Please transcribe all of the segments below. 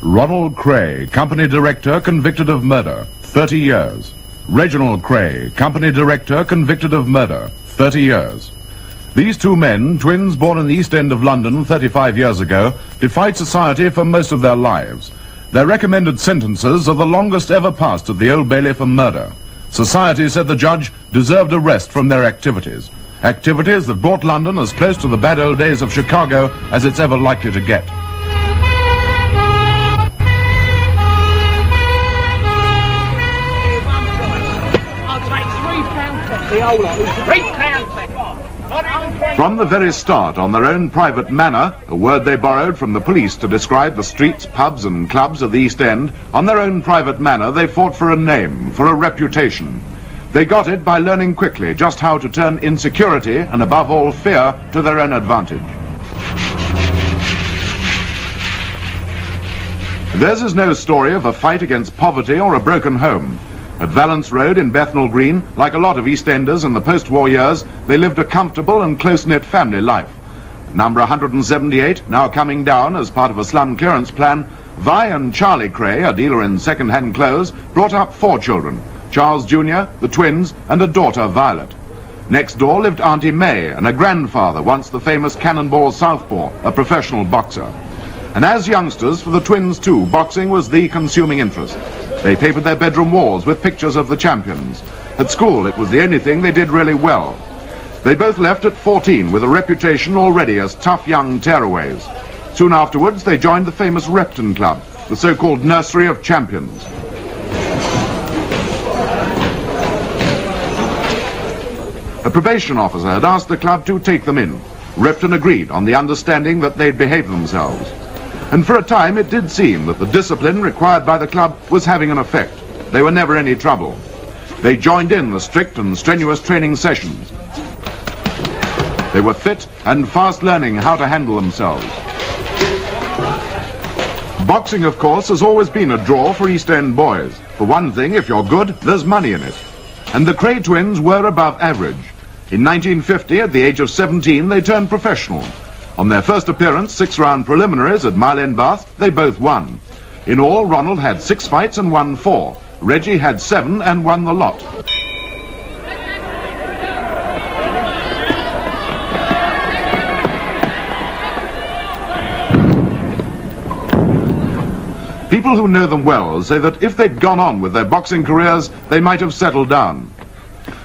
Ronald Kray, company director, convicted of murder, 30 years. Reginald Kray, company director, convicted of murder, 30 years. These two men, twins born in the East End of London 35 years ago, defied society for most of their lives. Their recommended sentences are the longest ever passed at the Old Bailey for murder. Society, said the judge, deserved a rest from their activities. Activities that brought London as close to the bad old days of Chicago as it's ever likely to get. From the very start, on their own private manor, a word they borrowed from the police to describe the streets, pubs and clubs of the East End, on their own private manor they fought for a name, for a reputation. They got it by learning quickly just how to turn insecurity, and above all fear, to their own advantage. Theirs is no story of a fight against poverty or a broken home. At Valence Road in Bethnal Green, like a lot of East Enders in the post-war years, they lived a comfortable and close-knit family life. Number 178, now coming down as part of a slum clearance plan, Vi and Charlie Kray, a dealer in second-hand clothes, brought up 4 children, Charles Jr., the twins, and a daughter, Violet. Next door lived Auntie May and a grandfather, once the famous Cannonball Southpaw, a professional boxer. And as youngsters, for the twins too, boxing was the consuming interest. They papered their bedroom walls with pictures of the champions. At school, it was the only thing they did really well. They both left at 14 with a reputation already as tough young tearaways. Soon afterwards, they joined the famous Repton Club, the so-called nursery of champions. A probation officer had asked the club to take them in. Repton agreed on the understanding that they'd behave themselves. And for a time it did seem that the discipline required by the club was having an effect. They were never any trouble. They joined in the strict and strenuous training sessions. They were fit and fast learning how to handle themselves. Boxing, of course, has always been a draw for East End boys. For one thing, if you're good, there's money in it. And the Kray twins were above average. In 1950, at the age of 17, they turned professional. On their first appearance, 6-round preliminaries at Mile End Bath, they both won. In all, Ronald had 6 fights and won 4. Reggie had 7 and won the lot. People who know them well say that if they'd gone on with their boxing careers, they might have settled down.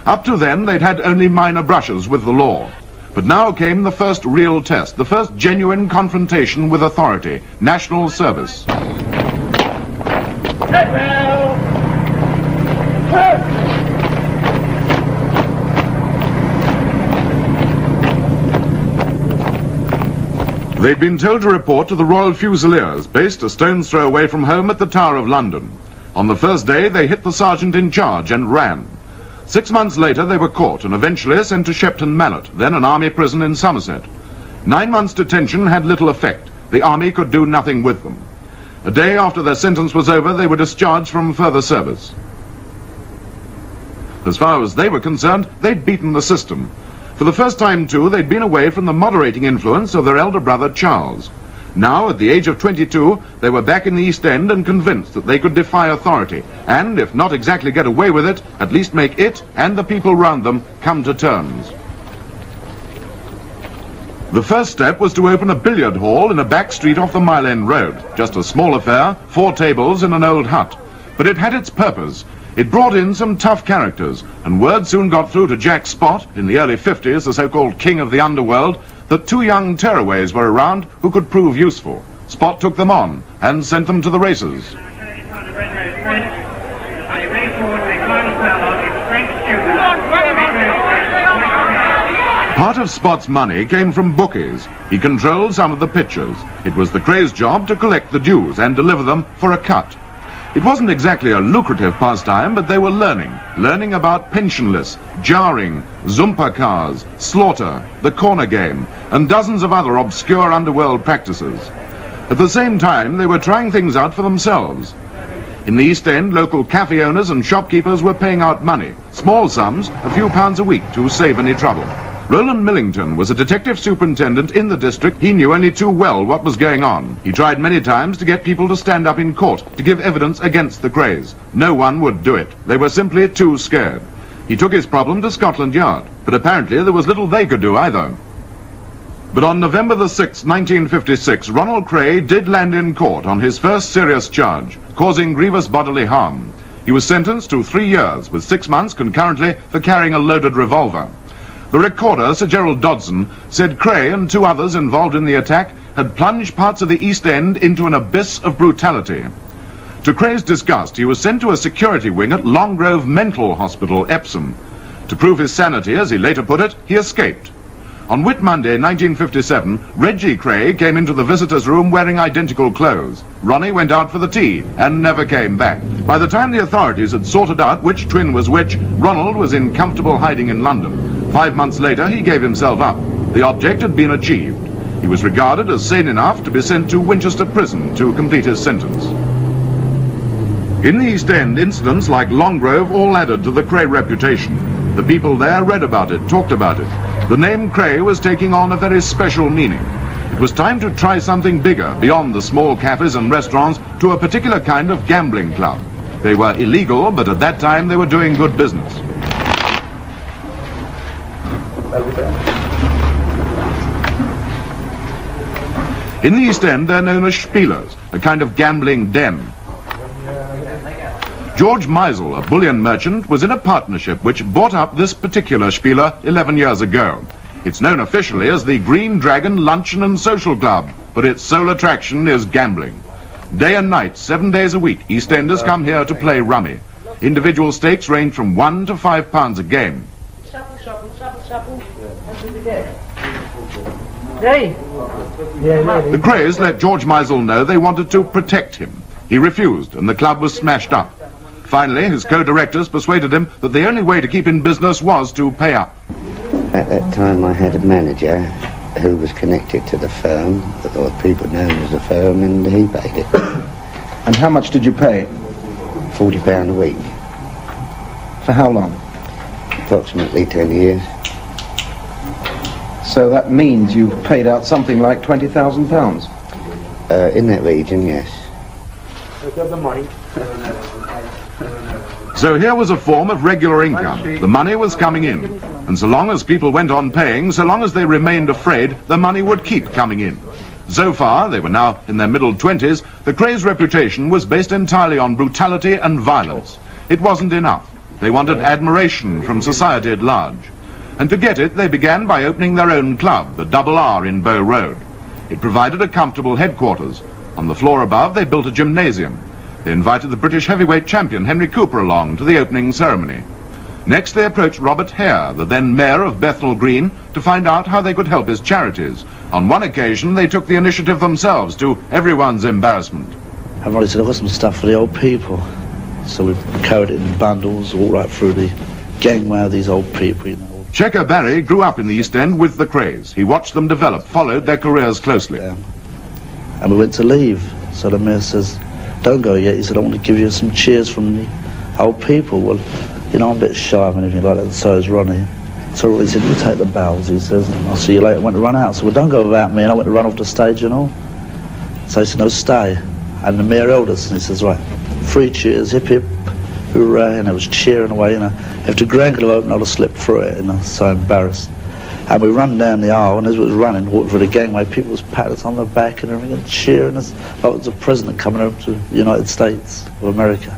Up to then, they'd had only minor brushes with the law. But now came the first real test, the first genuine confrontation with authority, national service. They'd been told to report to the Royal Fusiliers, based a stone's throw away from home at the Tower of London. On the first day, they hit the sergeant in charge and ran. 6 months later, they were caught and eventually sent to Shepton Mallet, then an army prison in Somerset. 9 months' detention had little effect. The army could do nothing with them. A day after their sentence was over, they were discharged from further service. As far as they were concerned, they'd beaten the system. For the first time, too, they'd been away from the moderating influence of their elder brother, Charles. Now, at the age of 22, they were back in the East End and convinced that they could defy authority, and, if not exactly get away with it, at least make it and the people round them come to terms. The first step was to open a billiard hall in a back street off the Mile End Road. Just a small affair, 4 tables in an old hut. But it had its purpose. It brought in some tough characters, and word soon got through to Jack Spot, in the early 50s the so-called king of the underworld, that 2 young tearaways were around who could prove useful. Spot took them on and sent them to the races. Part of Spot's money came from bookies. He controlled some of the pitchers. It was the Kray's job to collect the dues and deliver them for a cut. It wasn't exactly a lucrative pastime, but they were learning about pension lists, jarring, Zumpa cars, slaughter, the corner game, and dozens of other obscure underworld practices. At the same time, they were trying things out for themselves. In the East End, local cafe owners and shopkeepers were paying out money, small sums, a few pounds a week, to save any trouble. Roland Millington was a detective superintendent in the district. He knew only too well what was going on. He tried many times to get people to stand up in court to give evidence against the Krays. No one would do it. They were simply too scared. He took his problem to Scotland Yard, but apparently there was little they could do either. But on November the 6th, 1956, Ronald Kray did land in court on his first serious charge, causing grievous bodily harm. He was sentenced to 3 years, with 6 months concurrently for carrying a loaded revolver. The recorder, Sir Gerald Dodson, said Kray and 2 others involved in the attack had plunged parts of the East End into an abyss of brutality. To Kray's disgust, he was sent to a security wing at Longgrove Mental Hospital, Epsom. To prove his sanity, as he later put it, he escaped. On Whit Monday, 1957, Reggie Kray came into the visitor's room wearing identical clothes. Ronnie went out for the tea and never came back. By the time the authorities had sorted out which twin was which, Ronald was in comfortable hiding in London. 5 months later, he gave himself up. The object had been achieved. He was regarded as sane enough to be sent to Winchester Prison to complete his sentence. In the East End, incidents like Longgrove all added to the Kray reputation. The people there read about it, talked about it. The name Kray was taking on a very special meaning. It was time to try something bigger, beyond the small cafes and restaurants, to a particular kind of gambling club. They were illegal, but at that time they were doing good business. In the East End, they're known as spielers, a kind of gambling den. George Meisel, a bullion merchant, was in a partnership which bought up this particular spieler 11 years ago. It's known officially as the Green Dragon Luncheon and Social Club, but its sole attraction is gambling. Day and night, 7 days a week, East Enders come here to play rummy. Individual stakes range from £1 to £5 a game. The Krays let George Meisel know they wanted to protect him. He refused, and the club was smashed up. Finally, his co-directors persuaded him that the only way to keep in business was to pay up. At that time I had a manager who was connected to the firm, or people known as the firm, and he paid it. And how much did you pay? £40 a week. For how long? Approximately 10 years. So that means you paid out something like £20,000? In that region, yes. So here was a form of regular income. The money was coming in. And so long as people went on paying, so long as they remained afraid, the money would keep coming in. So far, they were now in their middle 20s, the Krays' reputation was based entirely on brutality and violence. It wasn't enough. They wanted admiration from society at large. And to get it, they began by opening their own club, the Double R in Bow Road. It provided a comfortable headquarters. On the floor above, they built a gymnasium. They invited the British heavyweight champion Henry Cooper along to the opening ceremony. Next, they approached Robert Hare, the then mayor of Bethnal Green, to find out how they could help his charities. On one occasion, they took the initiative themselves, to everyone's embarrassment. I've already said I've got some stuff for the old people. So we carried it in bundles all right through the gangway of these old people, you know. Checker Barry grew up in the East End with the Krays. He watched them develop, followed their careers closely. And we went to leave. So the mayor says, "Don't go yet." He said, "I want to give you some cheers from the old people." Well, you know, I'm a bit shy of anything like that, and so is Ronnie. So he said, "You take the bows," he says, "and I'll see you later." I went to run out. So, "Well, don't go without me." And I went to run off the stage and all. So he said, "No, stay." And the mayor held us, and he says, "Right, 3 cheers, hip hip, hooray," and I was cheering away, you know. If the ground could have opened, I'd have slipped through it, you know, so embarrassed. And we ran down the aisle, and as we was running, walking through the gangway, people was patting us on the back and everything, and cheering us like it was the president coming over to the United States of America.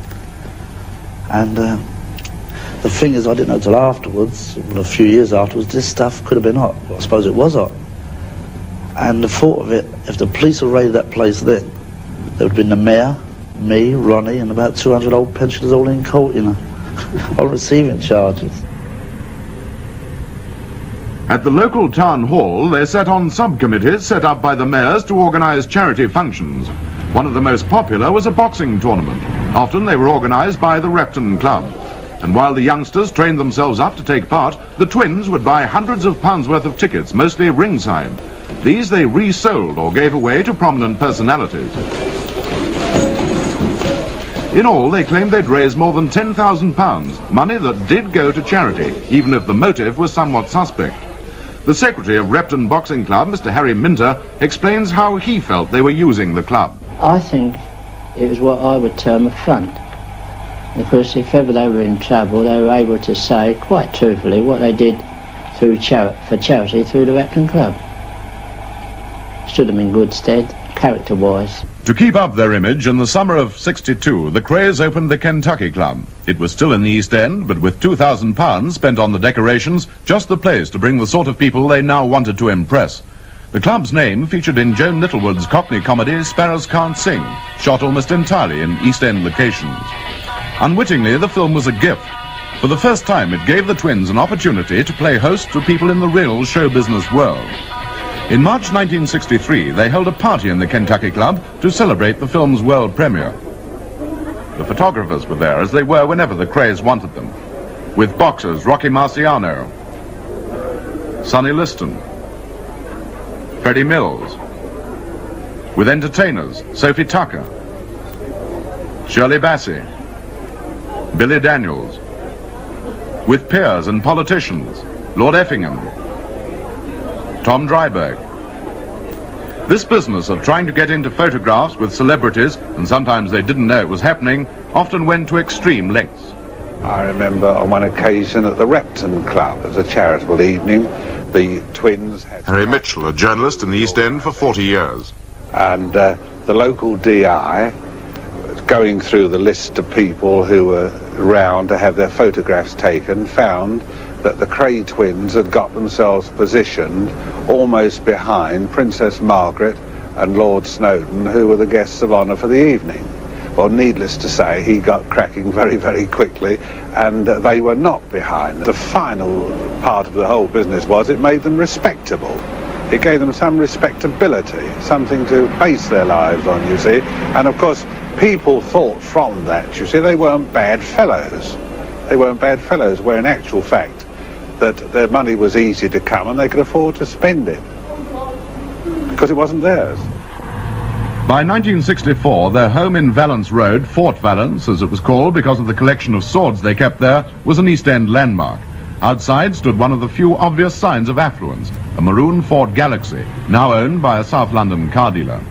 And the thing is, I didn't know till afterwards, a few years afterwards, this stuff could have been hot. Well, I suppose it was hot. And the thought of it, if the police had raided that place then, there would have been the mayor, me, Ronnie, and about 200 old pensioners all in court, you know, on receiving charges. At the local town hall, they sat on subcommittees set up by the mayors to organise charity functions. One of the most popular was a boxing tournament. Often they were organised by the Repton Club. And while the youngsters trained themselves up to take part, the twins would buy hundreds of pounds worth of tickets, mostly ringside. These they resold or gave away to prominent personalities. In all, they claimed they'd raised more than £10,000, money that did go to charity, even if the motive was somewhat suspect. The secretary of Repton Boxing Club, Mr. Harry Minter, explains how he felt they were using the club. I think it was what I would term a front. Because if ever they were in trouble, they were able to say, quite truthfully, what they did for charity through the Repton Club. Stood them in good stead, character-wise. To keep up their image, in the summer of '62, the Krays opened the Kentucky Club. It was still in the East End, but with £2,000 spent on the decorations, just the place to bring the sort of people they now wanted to impress. The club's name featured in Joan Littlewood's Cockney comedy Sparrows Can't Sing, shot almost entirely in East End locations. Unwittingly, the film was a gift. For the first time, it gave the twins an opportunity to play host to people in the real show business world. In March 1963, they held a party in the Kentucky Club to celebrate the film's world premiere. The photographers were there, as they were whenever the Krays wanted them, with boxers Rocky Marciano, Sonny Liston, Freddie Mills, with entertainers Sophie Tucker, Shirley Bassey, Billy Daniels, with peers and politicians, Lord Effingham, Tom Dryburgh. This business of trying to get into photographs with celebrities, and sometimes they didn't know it was happening, often went to extreme lengths. I remember on one occasion at the Repton Club, as a charitable evening, the twins had... Harry Mitchell, a journalist in the East End for 40 years. And the local DI, going through the list of people who were around to have their photographs taken, found that the Kray twins had got themselves positioned almost behind Princess Margaret and Lord Snowdon, who were the guests of honour for the evening. Well, needless to say, he got cracking very, very quickly, and they were not behind. The final part of the whole business was it made them respectable. It gave them some respectability, something to base their lives on, you see. And of course, people thought from that, you see, they weren't bad fellows. They weren't bad fellows, where in actual fact, that their money was easy to come and they could afford to spend it, because it wasn't theirs. By 1964, their home in Valence Road, Fort Valence, as it was called because of the collection of swords they kept there, was an East End landmark. Outside stood one of the few obvious signs of affluence, a maroon Ford Galaxy, now owned by a South London car dealer.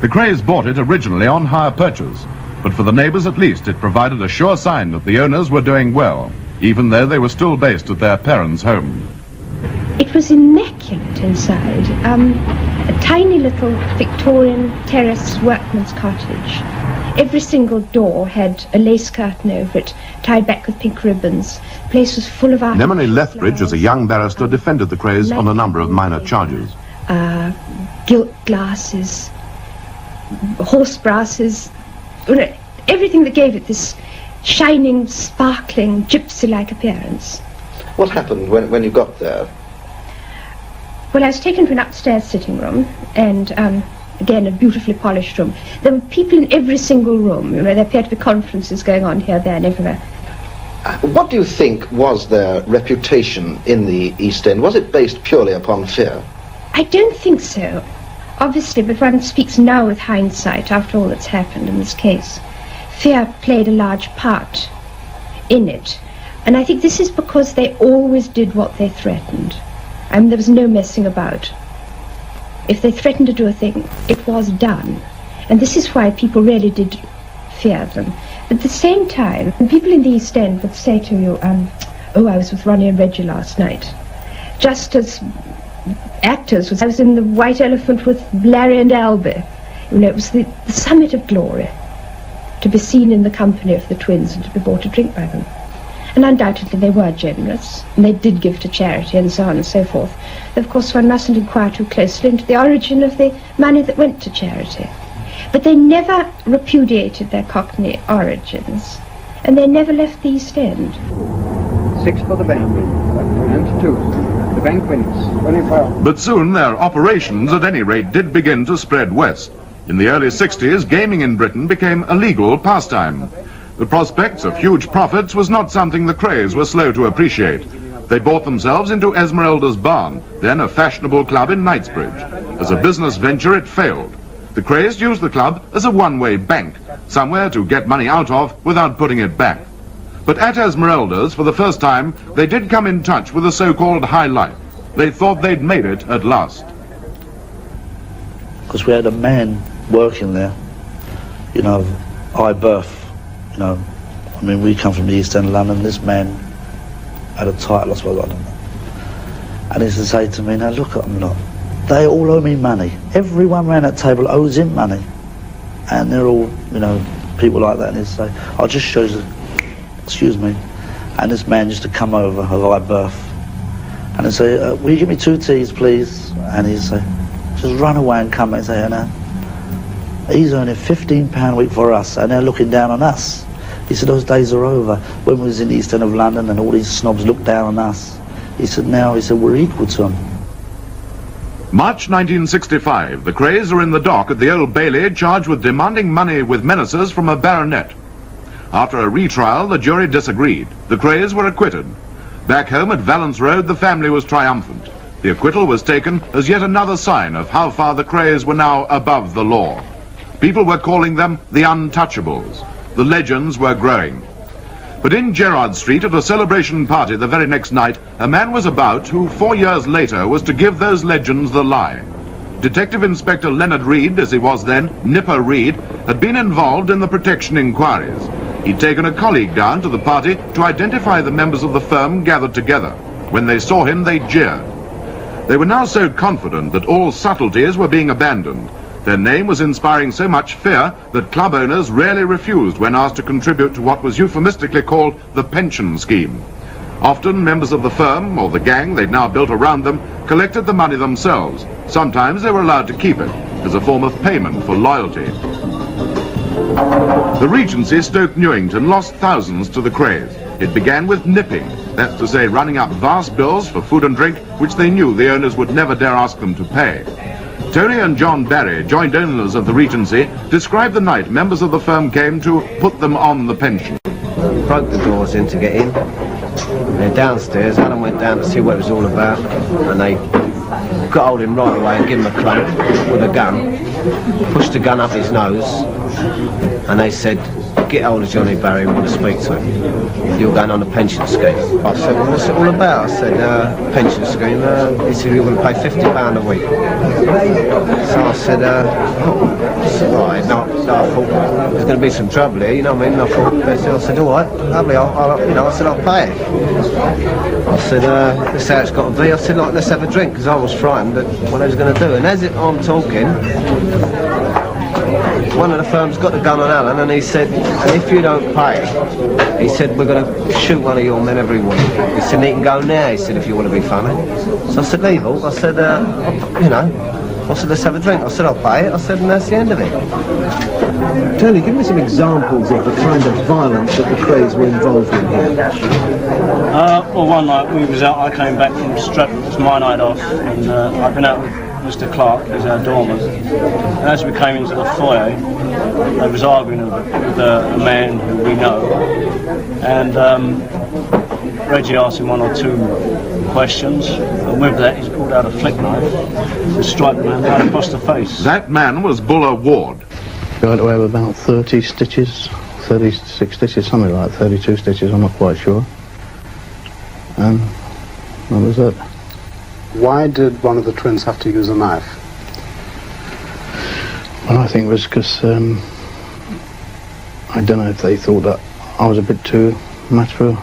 The Krays bought it originally on hire purchase, but for the neighbours at least it provided a sure sign that the owners were doing well, even though they were still based at their parents' home. It was immaculate inside. A tiny little Victorian terrace workman's cottage. Every single door had a lace curtain over it, tied back with pink ribbons. The place was full of art. Nemone Lethbridge, as a young barrister, defended the Krays on a number of minor charges. Gilt glasses, horse brasses, everything that gave it this shining, sparkling, gypsy-like appearance. What happened when you got there? Well, I was taken to an upstairs sitting room, and again, a beautifully polished room. There were people in every single room. There appeared to be conferences going on here, there, and everywhere. What do you think was their reputation in the East End? Was it based purely upon fear? I don't think so, obviously, but one speaks now with hindsight after all that's happened in this case. Fear played a large part in it, and I think this is because they always did what they threatened. There was no messing about. If they threatened to do a thing, it was done, and this is why people really did fear them. But at the same time, people in the East End would say to you, oh, I was with Ronnie and Reggie last night. Just as actors, I was in the White Elephant with Larry and Albie. It was the summit of glory, to be seen in the company of the twins and to be bought a drink by them. And undoubtedly they were generous, and they did give to charity and so on and so forth. Of course, one mustn't inquire too closely into the origin of the money that went to charity. But they never repudiated their Cockney origins, and they never left the East End. 6 for the bank, and 2. The bank wins, 25. But soon their operations, at any rate, did begin to spread west. In the early 60s, gaming in Britain became a legal pastime. The prospects of huge profits was not something the Krays were slow to appreciate. They bought themselves into Esmeralda's Barn, then a fashionable club in Knightsbridge. As a business venture, it failed. The Krays used the club as a one-way bank, somewhere to get money out of without putting it back. But at Esmeralda's, for the first time, they did come in touch with the so-called high life. They thought they'd made it at last. Because we had a man working there, you know, high birth, you know. I mean, we come from the East End of London. This man had a title, I suppose, I don't know. And he used to say to me, now look at them lot. They all owe me money. Everyone around that table owes him money. And they're all, you know, people like that. And he'd say, I'll just show you, excuse me. And this man used to come over, of high birth. And he'd say, will you give me 2 teas, please? And he'd say, just run away and come and say, now, he's earning £15 a week for us, and they're looking down on us. He said, those days are over. When we was in the East End of London and all these snobs looked down on us. He said, now, he said, we're equal to them. March 1965, the Krays are in the dock at the Old Bailey charged with demanding money with menaces from a baronet. After a retrial, the jury disagreed. The Krays were acquitted. Back home at Valence Road, the family was triumphant. The acquittal was taken as yet another sign of how far the Krays were now above the law. People were calling them the Untouchables. The legends were growing. But in Gerrard Street, at a celebration party the very next night, a man was about who 4 years later was to give those legends the lie. Detective Inspector Leonard Reed, as he was then, Nipper Reed, had been involved in the protection inquiries. He'd taken a colleague down to the party to identify the members of the firm gathered together. When they saw him, they jeered. They were now so confident that all subtleties were being abandoned. Their name was inspiring so much fear that club owners rarely refused when asked to contribute to what was euphemistically called the pension scheme. Often members of the firm, or the gang they'd now built around them, collected the money themselves. Sometimes they were allowed to keep it, as a form of payment for loyalty. The Regency, Stoke Newington, lost thousands to the Krays. It began with nipping, that's to say running up vast bills for food and drink which they knew the owners would never dare ask them to pay. Tony and John Barry, joint owners of the Regency, described the night members of the firm came to put them on the pension. Broke the doors in to get in. They're downstairs. Alan went down to see what it was all about, and they got hold of him right away and gave him a club with a gun, pushed the gun up his nose, and they said, get hold of Johnny Barry, we want to speak to him. You're going on a pension scheme. I said, well, what's it all about? I said, pension scheme. He said, you're going to pay £50 a week. So I said, right, no, I thought there's going to be some trouble here, you know what I mean? I said, all right, lovely, I'll pay it. I said, this is how it's got to be. I said, like, let's have a drink, because I was frightened at what I was going to do. And as I'm talking, one of the firms got the gun on Alan, and he said, if you don't pay, he said, we're going to shoot one of your men every week. He said, he can go now, he said, if you want to be funny. So I said, legal. I said, I said, let's have a drink. I said, I'll pay it. I said, and that's the end of it. Tony, give me some examples of the kind of violence that the Krays were involved in here. Well, one night we was out, I came back from Stratton, it was my night off, and I'd been out with Mr. Clark, who's our doorman, and as we came into the foyer, I was arguing with a man who we know, and Reggie asked him 1 or 2 questions, and with that he's pulled out a flick knife and struck the man right across the face. That man was Buller Ward. Going to have about 30 stitches, 36 stitches, something like 32 stitches, I'm not quite sure. And that was it. Why did one of the twins have to use a knife? Well, I think it was because, I don't know if they thought that I was a bit too much for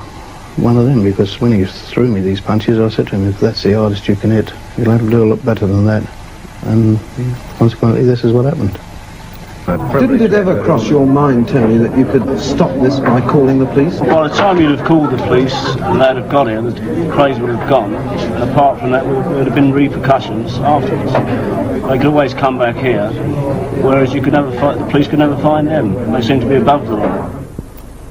one of them, because when he threw me these punches, I said to him, if that's the hardest you can hit, you'll have to do a lot better than that. And consequently, this is what happened. Didn't it ever cross your mind, Tony, that you could stop this by calling the police? By the time you'd have called the police and they'd have got here, the Krays would have gone, and apart from that there would have been repercussions afterwards. They could always come back here, whereas you could never the police could never find them. They seem to be above the law.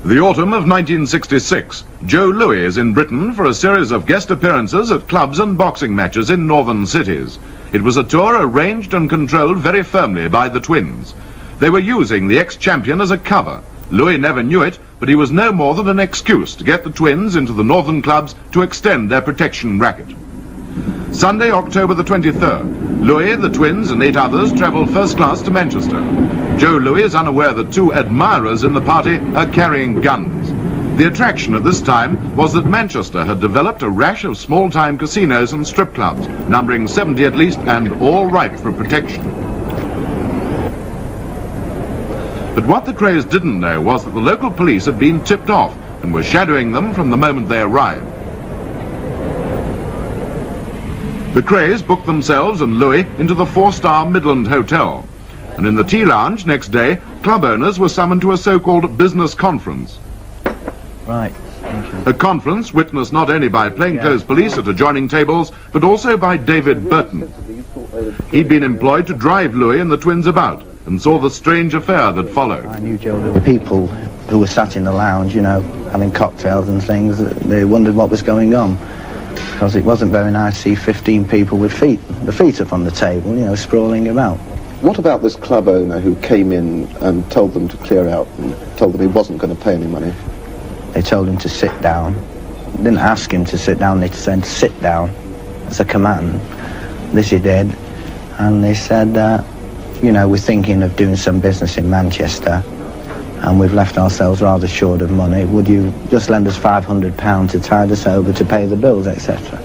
The autumn of 1966, Joe Louis is in Britain for a series of guest appearances at clubs and boxing matches in northern cities. It was a tour arranged and controlled very firmly by the twins. They were using the ex-champion as a cover. Louis never knew it, but he was no more than an excuse to get the twins into the northern clubs to extend their protection racket. Sunday, October the 23rd, Louis, the twins and 8 others travelled first class to Manchester. Joe Louis is unaware that 2 admirers in the party are carrying guns. The attraction at this time was that Manchester had developed a rash of small-time casinos and strip clubs, numbering 70 at least, and all ripe for protection. But what the Krays didn't know was that the local police had been tipped off and were shadowing them from the moment they arrived. The Krays booked themselves and Louis into the 4-star Midland Hotel, and in the tea lounge next day, club owners were summoned to a so-called business conference. Right. A conference witnessed not only by plainclothes police at adjoining tables, but also by David Burton. He'd been employed to drive Louis and the twins about, and saw the strange affair that followed. I knew Joe. The people who were sat in the lounge, you know, having cocktails and things, they wondered what was going on. Because it wasn't very nice to see 15 people with the feet up on the table, you know, sprawling about. What about this club owner who came in and told them to clear out and told them he wasn't going to pay any money? They told him to sit down. They didn't ask him to sit down, they said sit down. It's a command. This he did. And they said, you know, we're thinking of doing some business in Manchester and we've left ourselves rather short of money. Would you just lend us £500 to tide us over to pay the bills, etc.?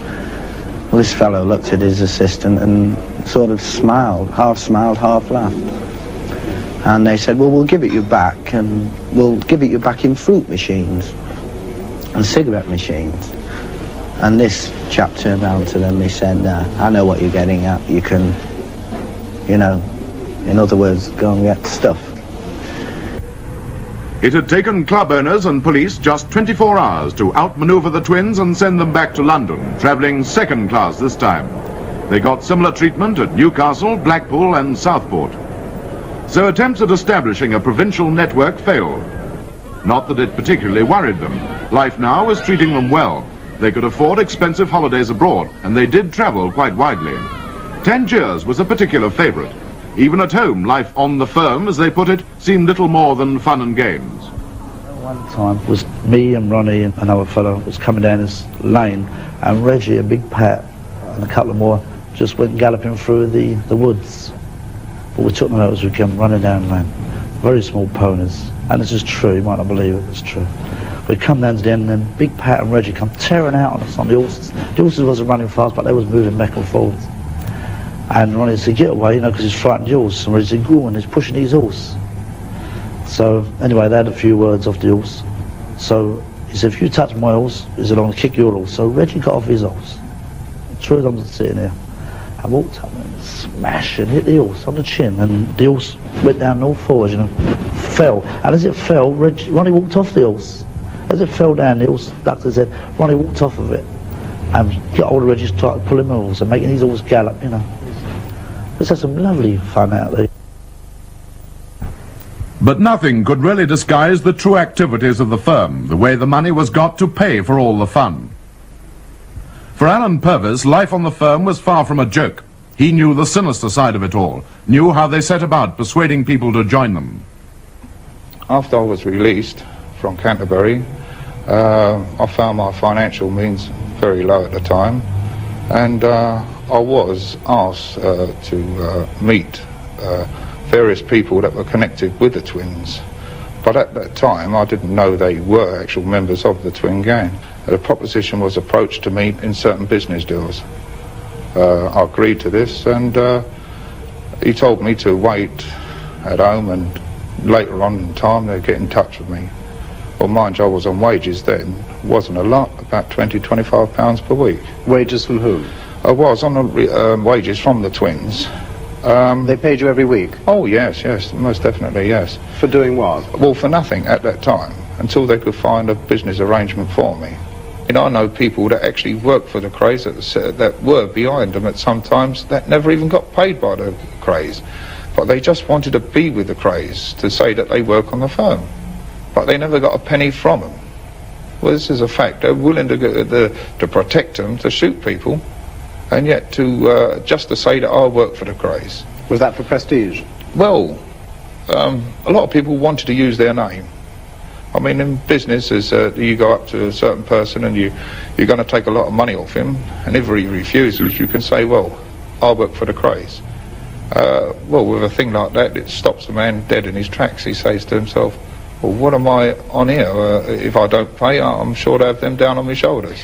Well, this fellow looked at his assistant and sort of smiled, half laughed. And they said, well, we'll give it you back, and we'll give it you back in fruit machines and cigarette machines. And this chap turned around to them, he said, I know what you're getting at. You can, you know, in other words, go and get stuff. It had taken club owners and police just 24 hours to outmaneuver the twins and send them back to London, travelling second class this time. They got similar treatment at Newcastle, Blackpool and Southport. So attempts at establishing a provincial network failed. Not that it particularly worried them. Life now was treating them well. They could afford expensive holidays abroad, and they did travel quite widely. Tangiers was a particular favourite. Even at home, life on the firm, as they put it, seemed little more than fun and games. One time it was me and Ronnie and another fellow was coming down this lane, and Reggie, a big Pat, and a couple of more just went galloping through the woods. But we took them out as we came running down the lane. Very small ponies. And this is true, you might not believe it, it's true. We come down to the end and then Big Pat and Reggie come tearing out on us on the horses. The horses wasn't running fast, but they was moving back and forwards. And Ronnie said, get away, you know, because he's frightened the horse. And Reggie said, go on, he's pushing his horse. So anyway, they had a few words off the horse. So he said, if you touch my horse, he said, I'm going to kick your horse. So Reggie got off his horse. True as I'm sitting there. I walked up and smashed and hit the horse on the chin, and the horse went down all fours, you know, fell. And as it fell, Ronnie walked off the horse. As it fell down, the horse ducked his head. Ronnie walked off of it, and got hold of Reggie, started pulling my horse and making his horse gallop, you know. Just had some lovely fun out there. But nothing could really disguise the true activities of the firm, the way the money was got to pay for all the fun. For Alan Purvis, life on the firm was far from a joke. He knew the sinister side of it all, knew how they set about persuading people to join them. After I was released from Canterbury, I found my financial means very low at the time, and I was asked to meet various people that were connected with the twins. But at that time, I didn't know they were actual members of the twin gang. The proposition was approached to me in certain business deals. I agreed to this, and he told me to wait at home, and later on in time they'd get in touch with me. Well, mind you, I was on wages then. It wasn't a lot, about £20–25 per week. Wages from whom? I was on wages from the twins. They paid you every week? Oh, yes, most definitely, yes. For doing what? Well, for nothing at that time, until they could find a business arrangement for me. You know, I know people that actually worked for the Krays that were behind them at some times that never even got paid by the Krays. But they just wanted to be with the Krays to say that they work on the firm. But they never got a penny from them. Well, this is a fact. They're willing to protect them, to shoot people, and yet to just to say that I work for the Krays. Was that for prestige? Well, a lot of people wanted to use their name. I mean, in business, you go up to a certain person and you're going to take a lot of money off him, and if he refuses, you can say, well, I work for the Krays. Well, with a thing like that, it stops a man dead in his tracks. He says to himself, well, what am I on here? If I don't pay, I'm sure to have them down on my shoulders.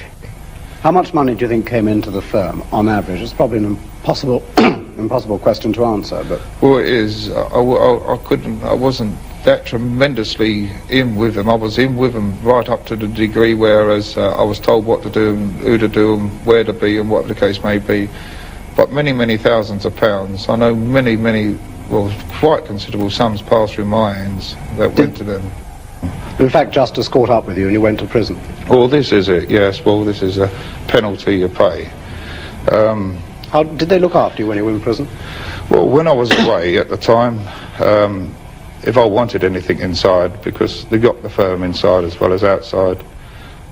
How much money do you think came into the firm, on average? It's probably an impossible, impossible question to answer, but... Well, it is. I wasn't that tremendously in with them. I was in with them right up to the degree whereas I was told what to do and who to do and where to be and what the case may be. But many, many thousands of pounds. I know many, well, quite considerable sums passed through my hands that went to them. In fact, justice caught up with you and you went to prison. Well, this is it, yes. Well, this is a penalty you pay. How did they look after you when you were in prison? Well, when I was away at the time, if I wanted anything inside, because they got the firm inside as well as outside,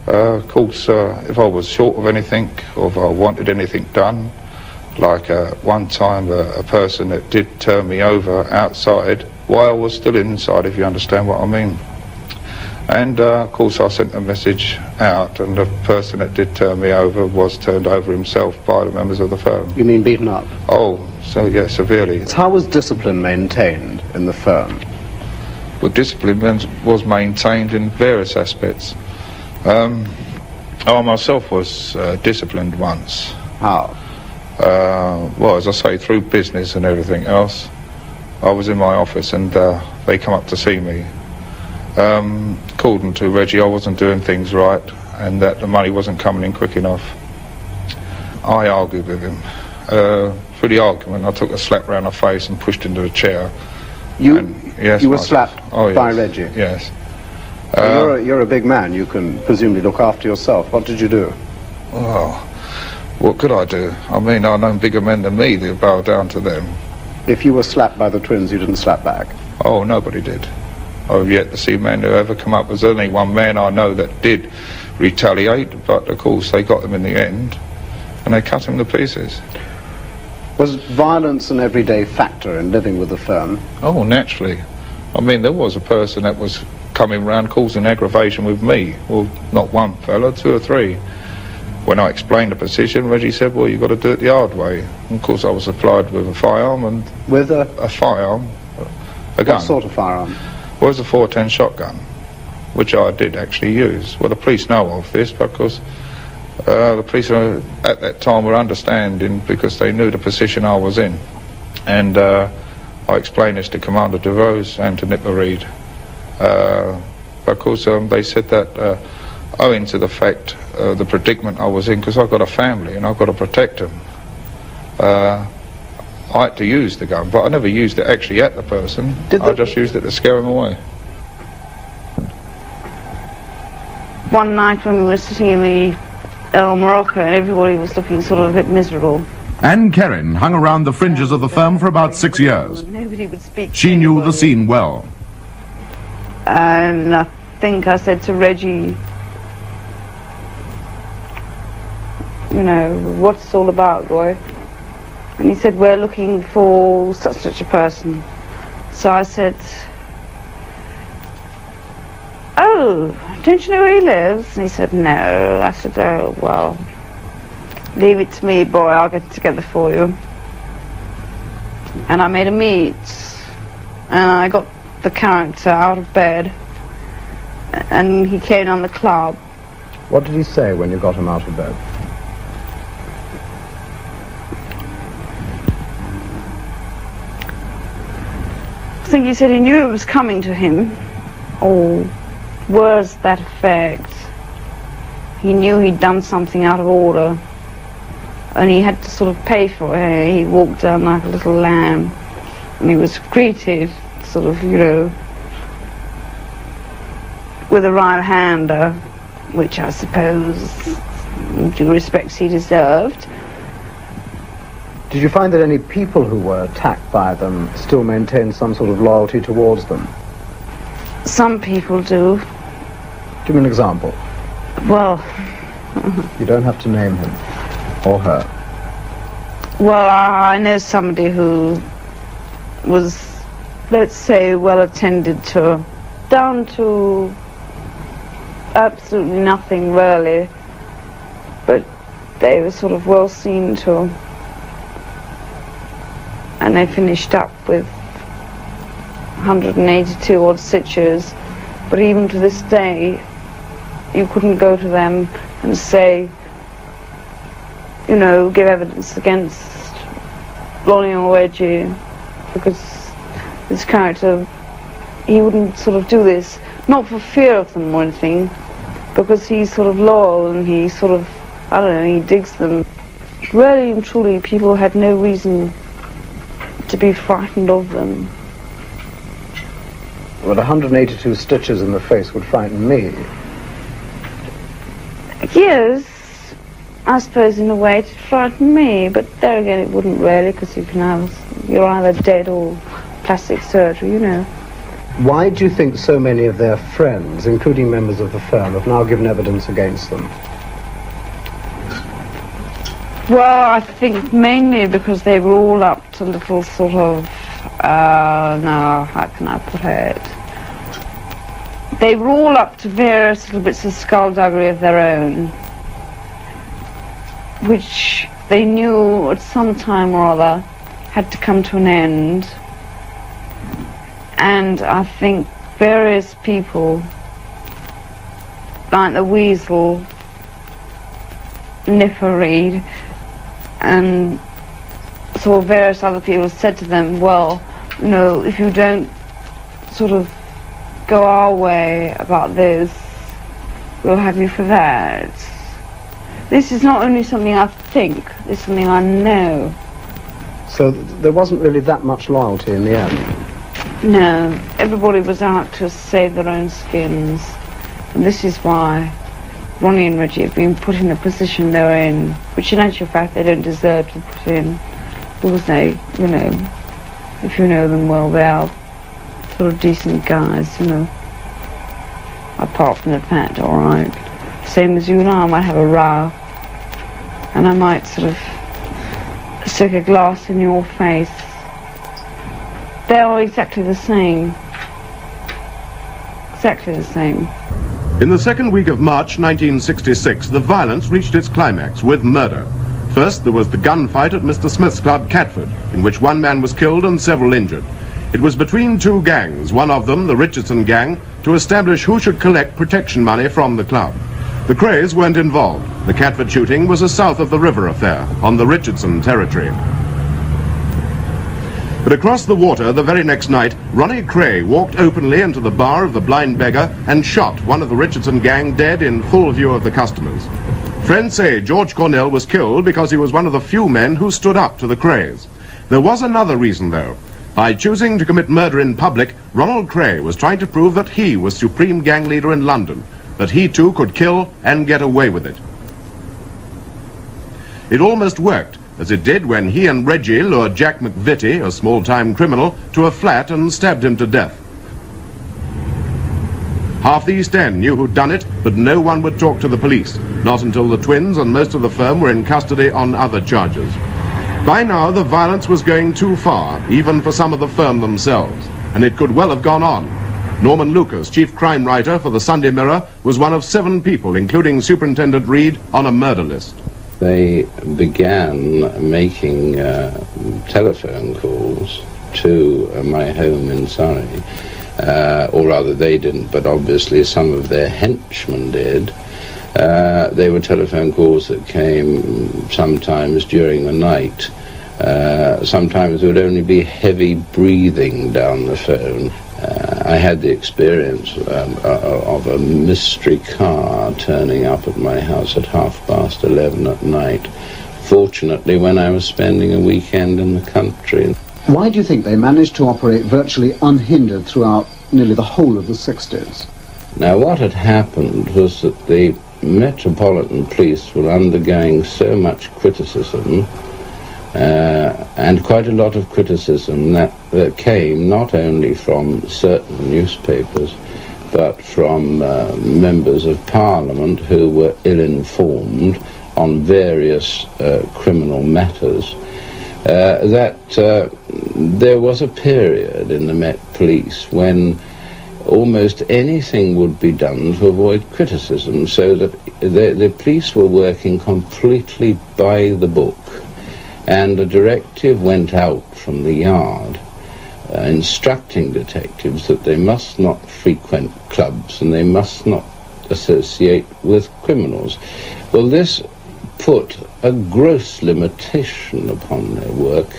of course, if I was short of anything, or if I wanted anything done, like one time a person that did turn me over outside while I was still inside, if you understand what I mean. And of course I sent a message out, and the person that did turn me over was turned over himself by the members of the firm. You mean beaten up? Oh, so yeah, severely. How was discipline maintained in the firm? Well, discipline was maintained in various aspects. I myself was disciplined once. How? Well, as I say, through business and everything else. I was in my office and they come up to see me. According to Reggie, I wasn't doing things right and that the money wasn't coming in quick enough. I argued with him. Through the argument, I took a slap round the face and pushed into the chair. Yes, you were slapped by Reggie? Yes. You're a big man. You can presumably look after yourself. What did you do? Well, what could I do? I mean, I know bigger men than me that bow down to them. If you were slapped by the twins, you didn't slap back? Oh, nobody did. I've yet to see men who ever come up. There's only one man I know that did retaliate, but of course they got him in the end, and they cut him to pieces. Was violence an everyday factor in living with the firm? Oh, naturally. I mean, there was a person that was coming round causing aggravation with me. Well, not one fella, two or three. When I explained the position, Reggie said, well, you've got to do it the hard way. And of course, I was supplied with a firearm and... With a firearm, a gun. What sort of firearm? Well, it was a 410 shotgun, which I did actually use. Well, the police know of this because the police at that time were understanding because they knew the position I was in. And I explained this to Commander DeVos and to Nipper Reed. Because they said that owing to the fact the predicament I was in, because I've got a family and I've got to protect them, I had to use the gun, but I never used it actually at the person. I just used it to scare them away. One night when we were sitting in the El Morocco and everybody was looking sort of a bit miserable. Anne Kerrin hung around the fringes of the firm for about 6 years. Nobody would speak. She knew the scene well. And I think I said to Reggie, you know, what's it all about, Roy? And he said, we're looking for such a person. So I said, oh, don't you know where he lives? And he said, no. I said, oh, well, leave it to me, boy, I'll get it together for you. And I made a meet, and I got the character out of bed, and he came down the club. What did he say when you got him out of bed? I think he said he knew it was coming to him, or words to that effect. He knew he'd done something out of order, and he had to sort of pay for it. He walked down like a little lamb, and he was greeted, sort of, you know, with a right-hander, which I suppose, in due respects, he deserved. Did you find that any people who were attacked by them still maintained some sort of loyalty towards them? Some people do. Give me an example. Well... You don't have to name him or her. Well, I know somebody who was, let's say, well attended to, down to absolutely nothing really, but they were sort of well seen to. And they finished up with 182 odd stitches, But even to this day, you couldn't go to them and say, you know, give evidence against Lonnie or Reggie, because this character, he wouldn't sort of do this, not for fear of them or anything, because he's sort of loyal and he sort of, I don't know, he digs them. Really and truly, people had no reason to be frightened of them. Well, 182 stitches in the face would frighten me. Yes, I suppose in a way it frightened me, but there again it wouldn't really, because you can have, you're either dead or plastic surgery, you know. Why do you think so many of their friends, including members of the firm, have now given evidence against them? Well, I think mainly because they were all up to little sort of, no, how can I put it? They were all up to various little bits of skullduggery of their own, which they knew at some time or other had to come to an end. And I think various people, like the Weasel, Nipper Reed, and so various other people said to them, well, you know, if you don't sort of go our way about this, we'll have you for that. This is not only something I think, it's something I know. So there wasn't really that much loyalty in the end? No, everybody was out to save their own skins. And this is why Ronnie and Reggie have been put in the position they're in, which in actual fact they don't deserve to put in, because they, you know, if you know them well, they are sort of decent guys, you know, apart from the fact, all right, same as you and I might have a row, and I might sort of stick a glass in your face. They are exactly the same. Exactly the same. In the second week of March 1966, the violence reached its climax with murder. First, there was the gunfight at Mr. Smith's club, Catford, in which one man was killed and several injured. It was between two gangs, one of them, the Richardson gang, to establish who should collect protection money from the club. The Krays weren't involved. The Catford shooting was a south of the river affair, on the Richardson territory. But across the water the very next night, Ronnie Kray walked openly into the bar of the Blind Beggar and shot one of the Richardson gang dead in full view of the customers. Friends say George Cornell was killed because he was one of the few men who stood up to the Krays. There was another reason, though. By choosing to commit murder in public, Ronald Kray was trying to prove that he was supreme gang leader in London, that he too could kill and get away with it. It almost worked, as it did when he and Reggie lured Jack McVitie, a small-time criminal, to a flat and stabbed him to death. Half the East End knew who'd done it, but no one would talk to the police, not until the twins and most of the firm were in custody on other charges. By now, the violence was going too far, even for some of the firm themselves, and it could well have gone on. Norman Lucas, chief crime writer for the Sunday Mirror, was one of 7 people, including Superintendent Reed, on a murder list. They began making telephone calls to my home in Surrey, or rather they didn't, but obviously some of their henchmen did. They were telephone calls that came sometimes during the night. Sometimes it would only be heavy breathing down the phone. I had the experience of a mystery car turning up at my house at 11:30 at night, fortunately when I was spending a weekend in the country. Why do you think they managed to operate virtually unhindered throughout nearly the whole of the 60s? Now what had happened was that the Metropolitan Police were undergoing so much criticism, and quite a lot of criticism that came not only from certain newspapers, but from members of Parliament who were ill-informed on various criminal matters, that there was a period in the Met Police when almost anything would be done to avoid criticism, so that the police were working completely by the book. And a directive went out from the yard instructing detectives that they must not frequent clubs and they must not associate with criminals. Well, this put a gross limitation upon their work,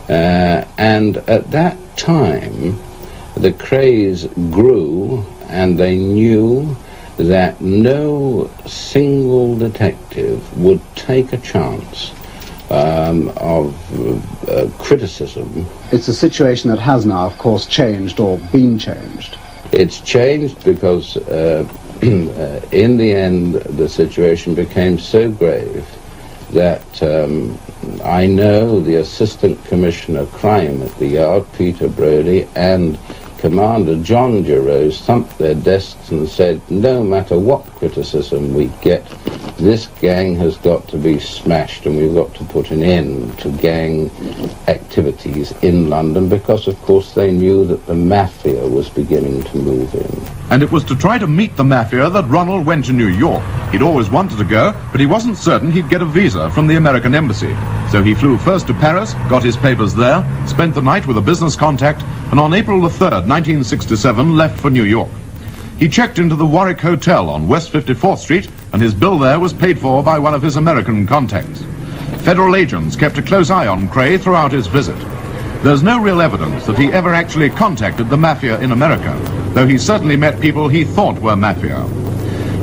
and at that time the Krays grew, and they knew that no single detective would take a chance of criticism. It's a situation that has now, of course, changed or been changed. It's changed because in the end the situation became so grave that I know the Assistant Commissioner of Crime at the Yard, Peter Brodie, and Commander John Giroux thumped their desks and said, no matter what criticism we get, this gang has got to be smashed, and we've got to put an end to gang activities in London, because of course they knew that the mafia was beginning to move in. And it was to try to meet the mafia that Ronald went to New York. He'd always wanted to go, but he wasn't certain he'd get a visa from the American embassy. So he flew first to Paris, got his papers there, spent the night with a business contact, and on April the 3rd, 1967, left for New York. He checked into the Warwick Hotel on West 54th Street, and his bill there was paid for by one of his American contacts. Federal agents kept a close eye on Kray throughout his visit. There's no real evidence that he ever actually contacted the mafia in America, though he certainly met people he thought were mafia.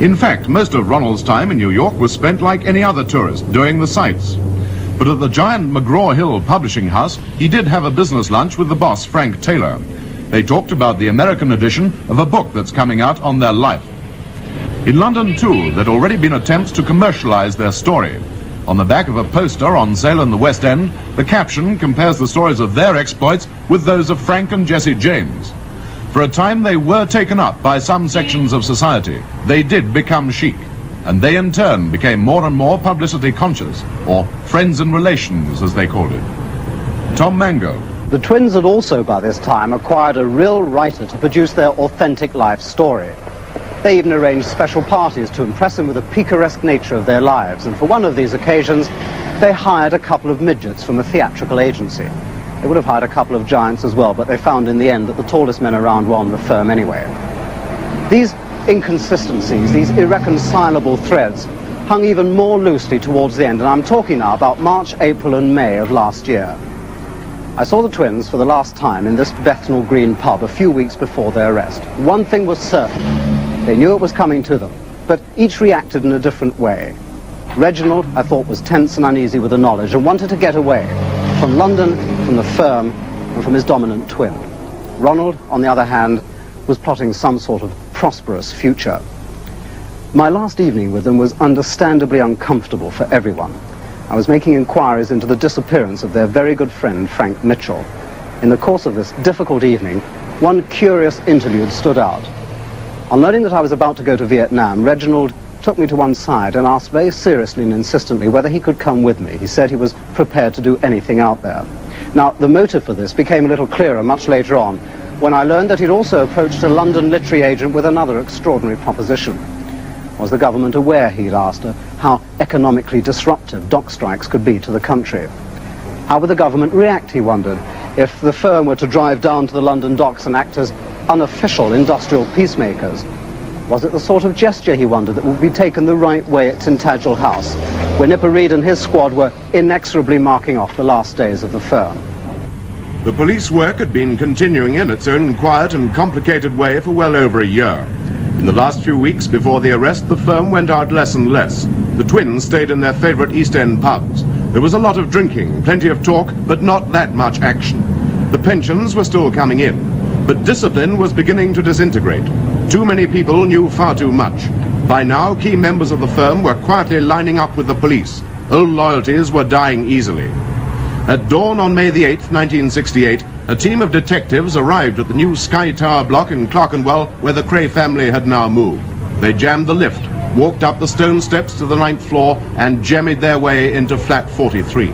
In fact, most of Ronald's time in New York was spent like any other tourist, doing the sights. But at the giant McGraw-Hill publishing house, he did have a business lunch with the boss, Frank Taylor. They talked about the American edition of a book that's coming out on their life. In London, too, there'd already been attempts to commercialize their story. On the back of a poster on sale in the West End, the caption compares the stories of their exploits with those of Frank and Jesse James. For a time, they were taken up by some sections of society. They did become chic, and they in turn became more and more publicity conscious, or friends and relations, as they called it. Tom Mango. The twins had also, by this time, acquired a real writer to produce their authentic life story. They even arranged special parties to impress them with the picaresque nature of their lives, and for one of these occasions, they hired a couple of midgets from a theatrical agency. They would have hired a couple of giants as well, but they found in the end that the tallest men around were on the firm anyway. These inconsistencies, these irreconcilable threads, hung even more loosely towards the end, and I'm talking now about March, April and May of last year. I saw the twins for the last time in this Bethnal Green pub a few weeks before their arrest. One thing was certain. They knew it was coming to them, but each reacted in a different way. Reginald, I thought, was tense and uneasy with the knowledge and wanted to get away from London, from the firm, and from his dominant twin. Ronald, on the other hand, was plotting some sort of prosperous future. My last evening with them was understandably uncomfortable for everyone. I was making inquiries into the disappearance of their very good friend, Frank Mitchell. In the course of this difficult evening, one curious interlude stood out. On learning that I was about to go to Vietnam, Reginald took me to one side and asked very seriously and insistently whether he could come with me. He said he was prepared to do anything out there. Now, the motive for this became a little clearer much later on, when I learned that he'd also approached a London literary agent with another extraordinary proposition. Was the government aware, he'd asked her, how economically disruptive dock strikes could be to the country? How would the government react, he wondered, if the firm were to drive down to the London docks and act as unofficial industrial peacemakers? Was it the sort of gesture, he wondered, that would be taken the right way at Tintagel House, where Nipper Read and his squad were inexorably marking off the last days of the firm? The police work had been continuing in its own quiet and complicated way for well over a year. In the last few weeks before the arrest, the firm went out less and less. The twins stayed in their favorite East End pubs. There was a lot of drinking, plenty of talk, but not that much action. The pensions were still coming in, but discipline was beginning to disintegrate. Too many people knew far too much. By now, key members of the firm were quietly lining up with the police. Old loyalties were dying easily. At dawn on May the 8th, 1968, a team of detectives arrived at the new Sky Tower block in Clerkenwell, where the Kray family had now moved. They jammed the lift, walked up the stone steps to the 9th floor, and jemmied their way into flat 43.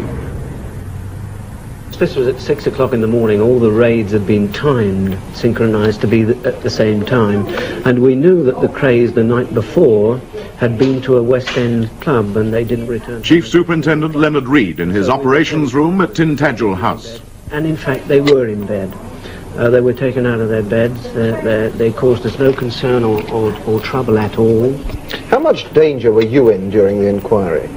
This was at 6 o'clock in the morning. All the raids had been timed, synchronized to be at the same time. And we knew that the Krays the night before had been to a West End club and they didn't return. Chief Superintendent Leonard Reed in his operations room at Tintagel House. and in fact they were in bed. They were taken out of their beds. They caused us no concern or trouble at all. How much danger were you in during the inquiry?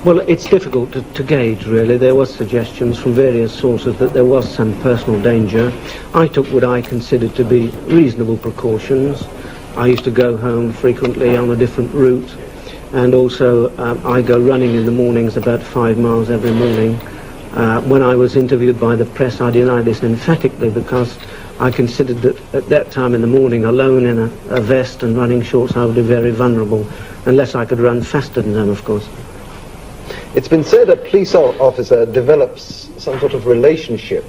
Well, it's difficult to gauge, really. There was suggestions from various sources that there was some personal danger. I took what I considered to be reasonable precautions. I used to go home frequently on a different route, and also I go running in the mornings about 5 miles every morning. When I was interviewed by the press, I denied this emphatically because I considered that at that time in the morning, alone in a vest and running shorts, I would be very vulnerable, unless I could run faster than them, of course. It's been said a police officer develops some sort of relationship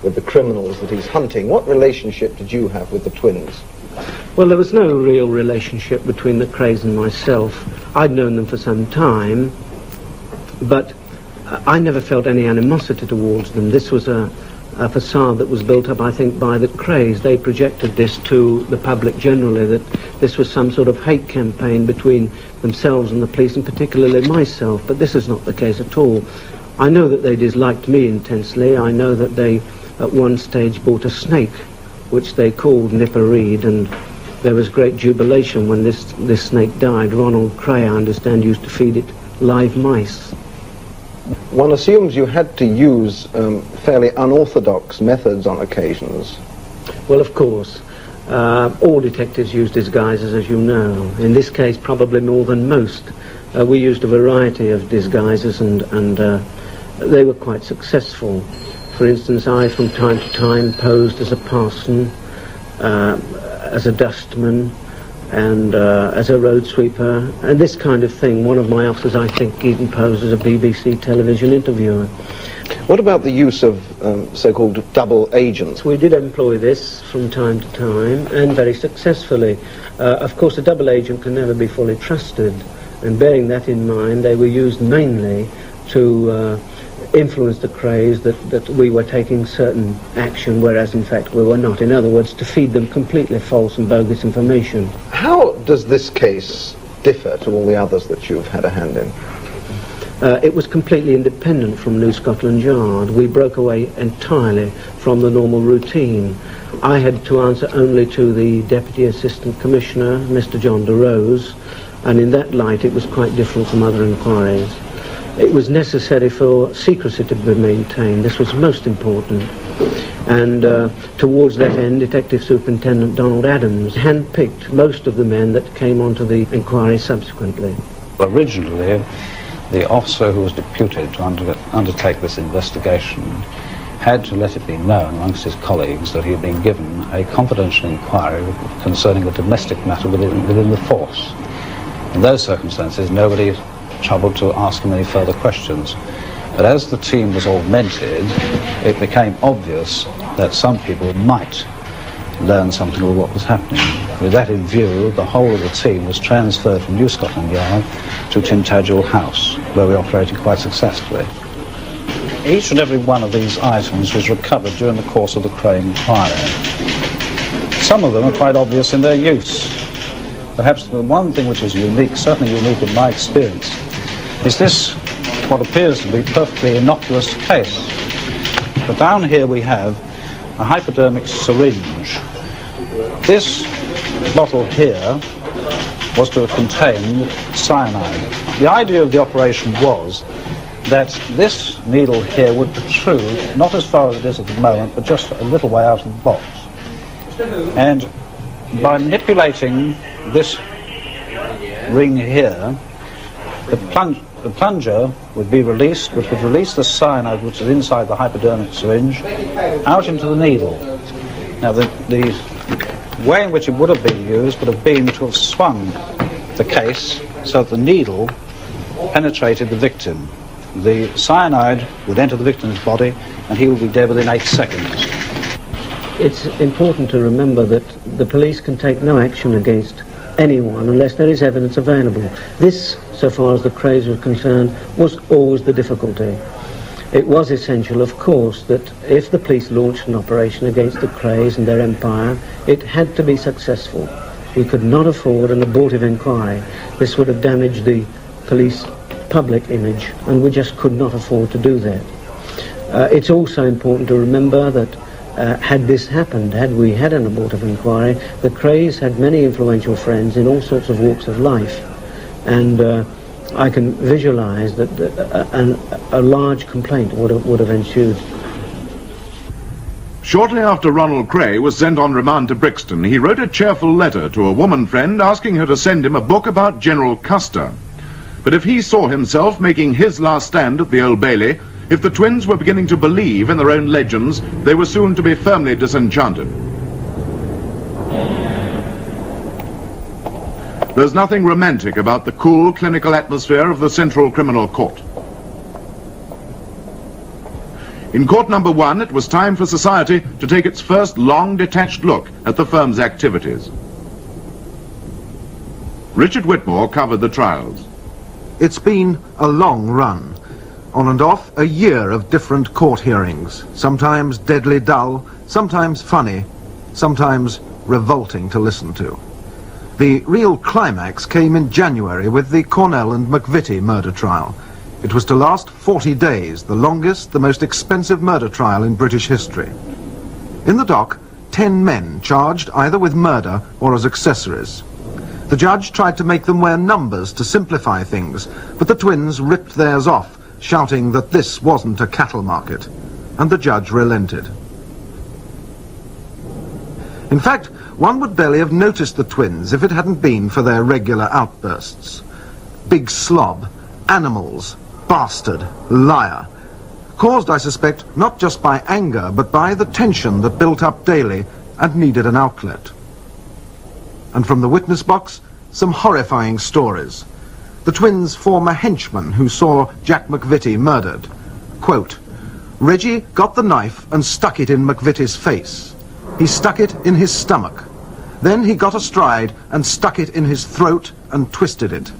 with the criminals that he's hunting. What relationship did you have with the twins? Well, there was no real relationship between the Krays and myself. I'd known them for some time, but I never felt any animosity towards them. This was a facade that was built up, I think, by the Krays. They projected this to the public generally, that this was some sort of hate campaign between themselves and the police, and particularly myself, but this is not the case at all. I know that they disliked me intensely. I know that they, at one stage, bought a snake, which they called Nipper Reed, and there was great jubilation when this snake died. Ronald Kray, I understand, used to feed it live mice. One assumes you had to use fairly unorthodox methods on occasions. Well, of course. All detectives use disguises, as you know. In this case, probably more than most. We used a variety of disguises, and they were quite successful. For instance, I, from time to time, posed as a parson, as a dustman, and as a road sweeper, and this kind of thing. One of my officers, I think, even posed as a BBC television interviewer. What about the use of so-called double agents? We did employ this from time to time, and very successfully. Of course, a double agent can never be fully trusted, and bearing that in mind, they were used mainly to influence the Krays that we were taking certain action, whereas in fact we were not. In other words, to feed them completely false and bogus information. How does this case differ to all the others that you've had a hand in? It was completely independent from New Scotland Yard. We broke away entirely from the normal routine. I had to answer only to the Deputy Assistant Commissioner, Mr. John de Rose, and in that light it was quite different from other inquiries. It was necessary for secrecy to be maintained. This was most important. And towards that end, Detective Superintendent Donald Adams handpicked most of the men that came onto the inquiry subsequently. Originally, the officer who was deputed to undertake this investigation had to let it be known amongst his colleagues that he had been given a confidential inquiry concerning a domestic matter within the force. In those circumstances, nobody troubled to ask him any further questions. But as the team was augmented, it became obvious that some people might learn something of what was happening. With that in view, the whole of the team was transferred from New Scotland Yard to Tintagel House, where we operated quite successfully. Each and every one of these items was recovered during the course of the Kray inquiry. Some of them are quite obvious in their use. Perhaps the one thing which is unique, certainly unique in my experience, is this, what appears to be a perfectly innocuous case. But down here we have a hypodermic syringe. This bottle here was to have contained cyanide. The idea of the operation was that this needle here would protrude, not as far as it is at the moment, but just a little way out of the box. And by manipulating this ring here, the plunger would be released, which would release the cyanide which is inside the hypodermic syringe out into the needle. Now the way in which it would have been used would have been to have swung the case so that the needle penetrated the victim. The cyanide would enter the victim's body and he would be dead within 8 seconds. It's important to remember that the police can take no action against anyone unless there is evidence available. This, so far as the Krays were concerned, was always the difficulty. It was essential, of course, that if the police launched an operation against the Krays and their empire, it had to be successful. We could not afford an abortive inquiry. This would have damaged the police public image, and we just could not afford to do that. It's also important to remember that had this happened, had we had an abortive inquiry, the Krays had many influential friends in all sorts of walks of life, and I can visualize that a large complaint would have ensued. Shortly after Ronald Kray was sent on remand to Brixton, he wrote a cheerful letter to a woman friend asking her to send him a book about General Custer. But if he saw himself making his last stand at the Old Bailey, if the twins were beginning to believe in their own legends, they were soon to be firmly disenchanted. There's nothing romantic about the cool, clinical atmosphere of the Central Criminal Court. In Court Number 1, it was time for society to take its first long, detached look at the firm's activities. Richard Whitmore covered the trials. It's been a long run. On and off, a year of different court hearings, sometimes deadly dull, sometimes funny, sometimes revolting to listen to. The real climax came in January with the Cornell and McVitie murder trial. It was to last 40 days, the longest, the most expensive murder trial in British history. In the dock, 10 men charged either with murder or as accessories. The judge tried to make them wear numbers to simplify things, but the twins ripped theirs off, shouting that this wasn't a cattle market, and the judge relented. In fact, one would barely have noticed the twins if it hadn't been for their regular outbursts. Big slob, animals, bastard, liar. Caused, I suspect, not just by anger, but by the tension that built up daily and needed an outlet. And from the witness box, some horrifying stories. The twins' former henchman who saw Jack McVitie murdered. Quote, Reggie got the knife and stuck it in McVitie's face. He stuck it in his stomach. Then he got astride and stuck it in his throat and twisted it.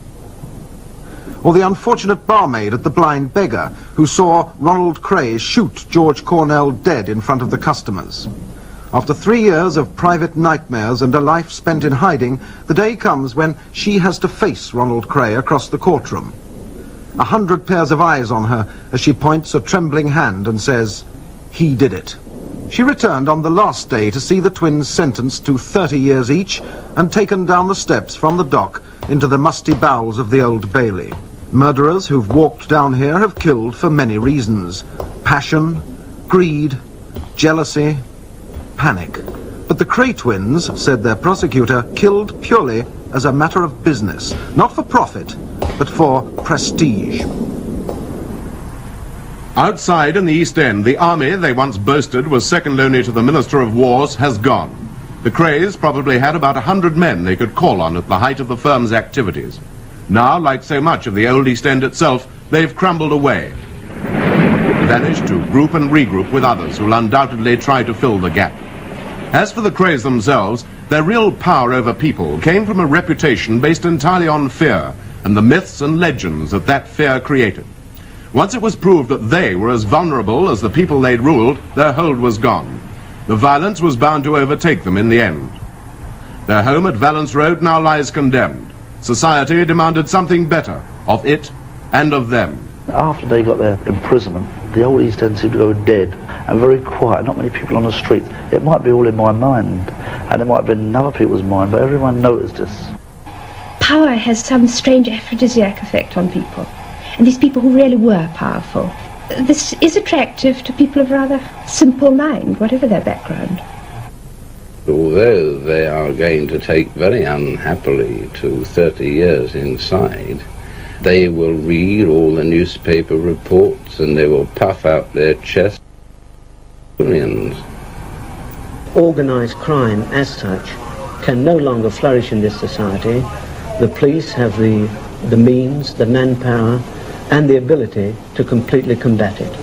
Or the unfortunate barmaid at the Blind Beggar who saw Ronald Kray shoot George Cornell dead in front of the customers. After 3 years of private nightmares and a life spent in hiding, the day comes when she has to face Ronald Kray across the courtroom. 100 pairs of eyes on her as she points a trembling hand and says, "He did it." She returned on the last day to see the twins sentenced to 30 years each and taken down the steps from the dock into the musty bowels of the Old Bailey. Murderers who've walked down here have killed for many reasons. Passion, greed, jealousy, panic. But the Kray twins, said their prosecutor, killed purely as a matter of business, not for profit, but for prestige. Outside in the East End, the army they once boasted was second only to the Minister of Wars has gone. The Krays probably had about 100 men they could call on at the height of the firm's activities. Now, like so much of the old East End itself, they've crumbled away, vanished to group and regroup with others who'll undoubtedly try to fill the gap. As for the Krays themselves, their real power over people came from a reputation based entirely on fear and the myths and legends that that fear created. Once it was proved that they were as vulnerable as the people they'd ruled, their hold was gone. The violence was bound to overtake them in the end. Their home at Valence Road now lies condemned. Society demanded something better of it and of them. After they got their imprisonment, the old East End seemed to go dead and very quiet, not many people on the street. It might be all in my mind, and it might have been in other people's mind, but everyone noticed this. Power has some strange aphrodisiac effect on people, and these people who really were powerful. This is attractive to people of rather simple mind, whatever their background. Although they are going to take very unhappily to 30 years inside, they will read all the newspaper reports and they will puff out their chests. Organised crime, as such, can no longer flourish in this society. The police have the means, the manpower, and the ability to completely combat it.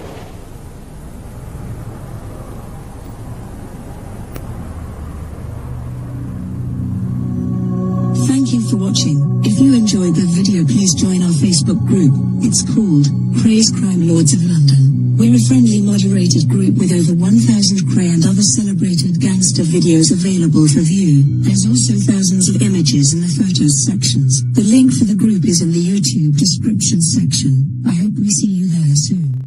Thank you for watching. If you enjoyed the video, please join our Facebook group. It's called Kray's Crime Lords of London. We're a friendly, moderated group with over 1,000 Kray and other celebrated gangster videos available for view. There's also thousands of images in the photos sections. The link for the group is in the YouTube description section. I hope we see you there soon.